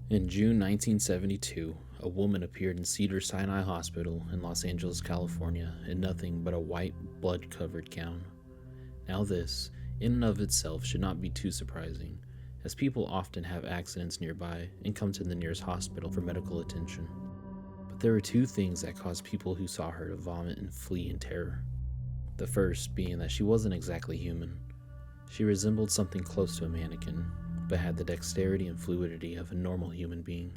In June 1972, a woman appeared in Cedars-Sinai Hospital in Los Angeles, California, in nothing but a white, blood-covered gown. Now this, in and of itself, should not be too surprising, as people often have accidents nearby and come to the nearest hospital for medical attention. But there were two things that caused people who saw her to vomit and flee in terror. The first being that she wasn't exactly human. She resembled something close to a mannequin, but had the dexterity and fluidity of a normal human being.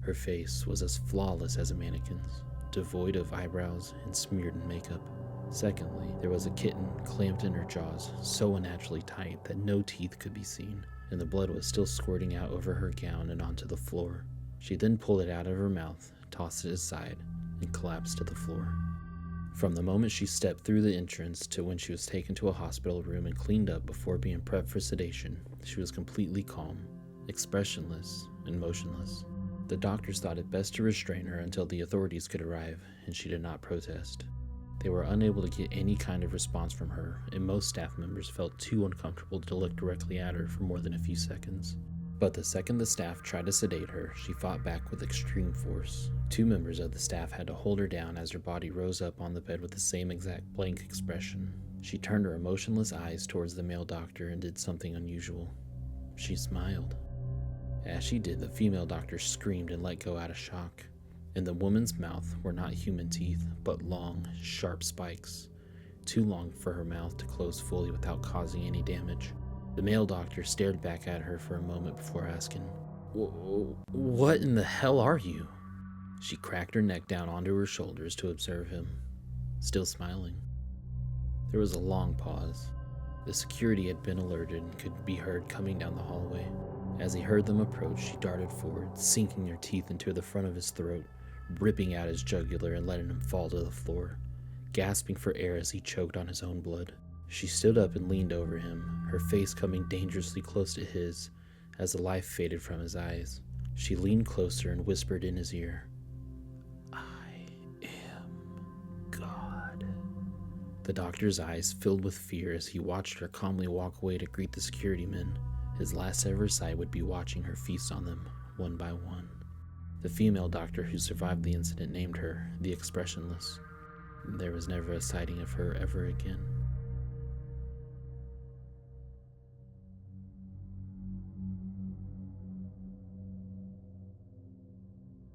Her face was as flawless as a mannequin's, devoid of eyebrows and smeared in makeup. Secondly, there was a kitten clamped in her jaws so unnaturally tight that no teeth could be seen, and the blood was still squirting out over her gown and onto the floor. She then pulled it out of her mouth, tossed it aside, and collapsed to the floor. From the moment she stepped through the entrance to when she was taken to a hospital room and cleaned up before being prepped for sedation, she was completely calm, expressionless, and motionless. The doctors thought it best to restrain her until the authorities could arrive, and she did not protest. They were unable to get any kind of response from her, and most staff members felt too uncomfortable to look directly at her for more than a few seconds. But the second the staff tried to sedate her, she fought back with extreme force. Two members of the staff had to hold her down as her body rose up on the bed with the same exact blank expression. She turned her emotionless eyes towards the male doctor and did something unusual. She smiled. As she did, the female doctor screamed and let go out of shock. In the woman's mouth were not human teeth, but long, sharp spikes, too long for her mouth to close fully without causing any damage. The male doctor stared back at her for a moment before asking, "What in the hell are you?" She cracked her neck down onto her shoulders to observe him, still smiling. There was a long pause. The security had been alerted and could be heard coming down the hallway. As he heard them approach, she darted forward, sinking her teeth into the front of his throat, ripping out his jugular and letting him fall to the floor, gasping for air as he choked on his own blood. She stood up and leaned over him, her face coming dangerously close to his as the life faded from his eyes. She leaned closer and whispered in his ear, "I am God." The doctor's eyes filled with fear as he watched her calmly walk away to greet the security men. His last ever sight would be watching her feast on them, one by one. The female doctor who survived the incident named her the Expressionless. There was never a sighting of her ever again.